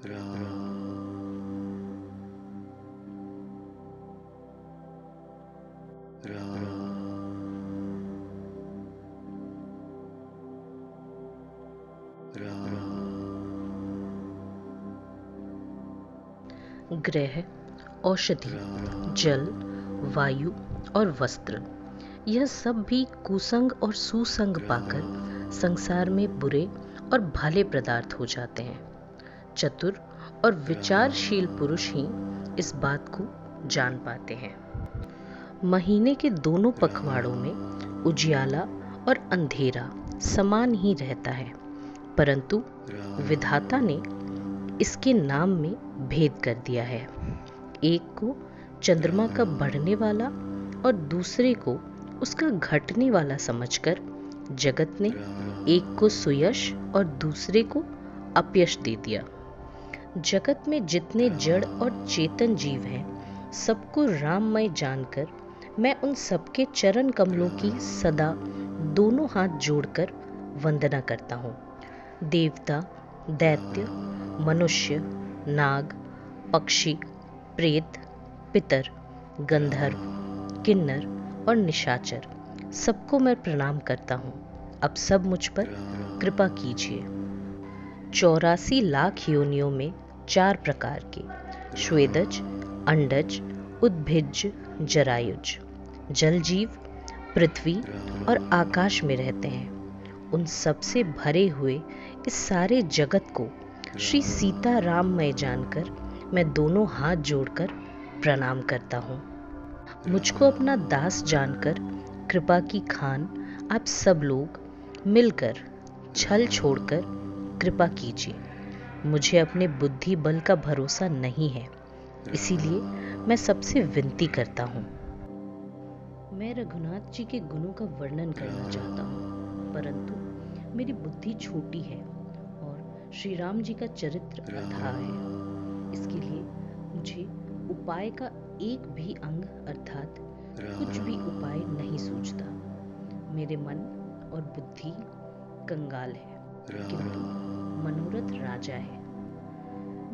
ग्रह, औषधि, जल, वायु और वस्त्र, यह सब भी कुसंग और सुसंग पाकर संसार में बुरे और भले पदार्थ हो जाते हैं। चतुर और विचारशील पुरुष ही इस बात को जान पाते हैं। महीने के दोनों पखवाड़ों में उजियाला और अंधेरा समान ही रहता है, परंतु विधाता ने इसके नाम में भेद कर दिया है। एक को चंद्रमा का बढ़ने वाला और दूसरे को उसका घटने वाला समझकर जगत ने एक को सुयश और दूसरे को अपयश दे दिया। जगत में जितने जड़ और चेतन जीव हैं, सबको राममय जानकर मैं उन सबके चरण कमलों की सदा दोनों हाथ जोड़कर वंदना करता हूँ। देवता, दैत्य, मनुष्य, नाग, पक्षी, प्रेत, पितर, गंधर्व, किन्नर और निशाचर, सबको मैं प्रणाम करता हूँ। अब सब मुझ पर कृपा कीजिए। 84 लाख योनियों में 4 प्रकार के श्वेदज, अंडज, उद्भिज, जरायुज, जल जीव पृथ्वी और आकाश में रहते हैं। उन सब से भरे हुए इस सारे जगत को श्री सीता राममय जानकर मैं दोनों हाथ जोड़कर प्रणाम करता हूँ। मुझको अपना दास जानकर कृपा की खान आप सब लोग मिलकर छल छोड़कर कृपा कीजिए। मुझे अपने बुद्धि बल का भरोसा नहीं है, इसीलिए मैं सबसे विनती करता हूँ। मैं रघुनाथ जी के गुणों का वर्णन करना चाहता हूँ, परंतु मेरी बुद्धि छोटी है और श्री राम जी का चरित्र अथाह है। इसके लिए मुझे उपाय का एक भी अंग अर्थात कुछ भी उपाय नहीं सूझता। मेरे मन और बुद्धि कंगाल है, किंतु मनोरथ राजा है।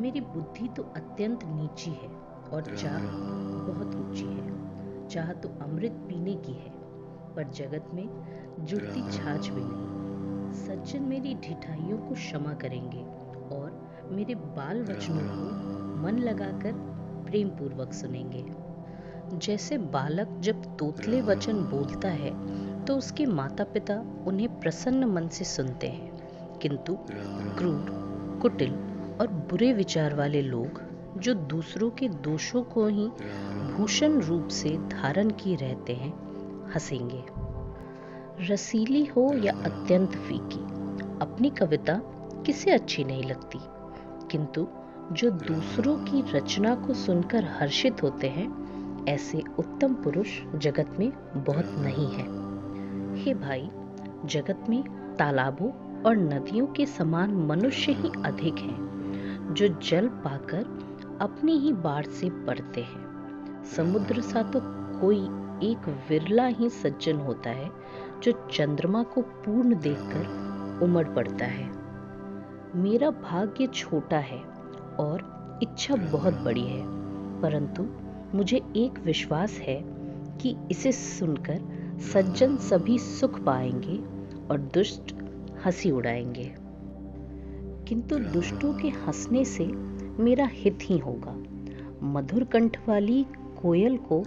मेरी बुद्धि तो अत्यंत नीची है और चाह बहुत ऊंची है। चाह तो अमृत पीने की है, पर जगत में जुड़ती छाछ भी नहीं। सज्जन मेरी ढिठाइयों को क्षमा करेंगे और मेरे बाल वचनों को मन लगाकर प्रेम पूर्वक सुनेंगे। जैसे बालक जब तोतले वचन बोलता है तो उसके माता पिता उन्हें प्रसन्न मन से सुनते हैं, किंतु क्रूर, कुटिल और बुरे विचार वाले लोग जो दूसरों के दोषों को ही भूषण रूप से धारण किए रहते हैं, हंसेंगे। रसीली हो या अत्यंत फीकी, अपनी कविता किसे अच्छी नहीं लगती, किंतु जो दूसरों की रचना को सुनकर हर्षित होते हैं, ऐसे उत्तम पुरुष जगत में बहुत नहीं है। हे भाई, जगत में तालाबों और नदियों के समान मनुष्य ही अधिक हैं, जो जल पाकर अपनी ही बाढ़ से पड़ते हैं। समुद्र सा तो कोई एक विरला ही सज्जन होता है जो चंद्रमा को पूर्ण देखकर उमड़ पड़ता है। मेरा भाग्य छोटा है और इच्छा बहुत बड़ी है, परंतु मुझे एक विश्वास है कि इसे सुनकर सज्जन सभी सुख पाएंगे और दुष्ट हंसी उड़ाएंगे। किंतु दुष्टों के हंसने से मेरा हित ही होगा। मधुर कंठ वाली कोयल को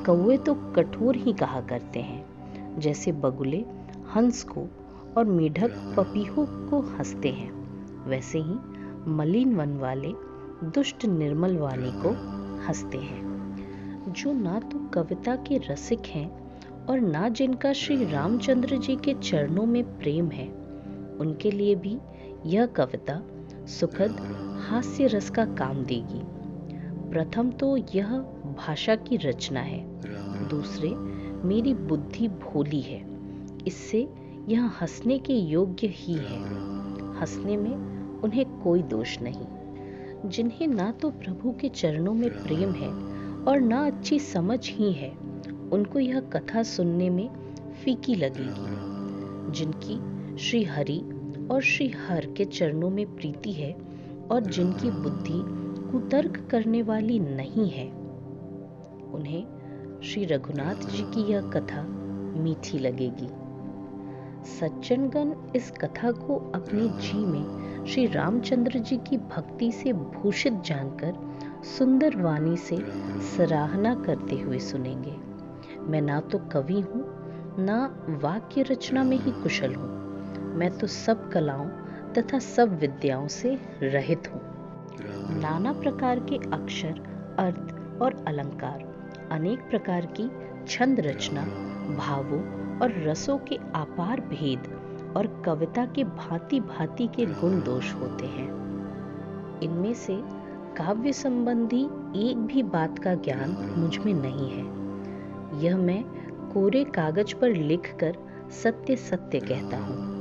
कौवे तो कठोर ही कहा करते हैं, जैसे बगुले हंस को और मेढक पपीहों को हंसते हैं, वैसे ही मलिन वन वाले दुष्ट निर्मल वाणी को हंसते हैं। जो ना तो कविता के रसिक हैं और ना जिनका श्री रामचंद्र जी के चरणों में प्रेम है, उनके लिए भी यह कविता सुखद हास्य रस का काम देगी। प्रथम तो यह भाषा की रचना है, दूसरे मेरी बुद्धि भोली है, इससे यह हंसने के योग्य ही है। हंसने में उन्हें कोई दोष नहीं। जिन्हें ना तो प्रभु के चरणों में प्रेम है और ना अच्छी समझ ही है, उनको यह कथा सुनने में फीकी लगेगी। जिनकी श्री हरि और श्री हर के चरणों में प्रीति है, और जिनकी बुद्धि कुतर्क करने वाली नहीं है, उन्हें श्री रघुनाथ जी की यह कथा मीठी लगेगी। सज्जनगण इस कथा को अपने जी में श्री रामचंद्र जी की भक्ति से भूषित जानकर सुंदर वाणी से सराहना करते हुए सुनेंगे। मैं ना तो कवि हूँ, ना वाक्य रचना में ही कुशल हूँ। मैं तो सब कलाओं तथा सब विद्याओं से रहित हूँ। नाना प्रकार के अक्षर, अर्थ और अलंकार, अनेक प्रकार की छंद रचना, भावों और रसों के अपार भेद और कविता के भांति भांति के गुण दोष होते हैं। इनमें से काव्य संबंधी एक भी बात का ज्ञान मुझ में नहीं है। यह मैं कोरे कागज पर लिखकर सत्य सत्य कहता हूँ।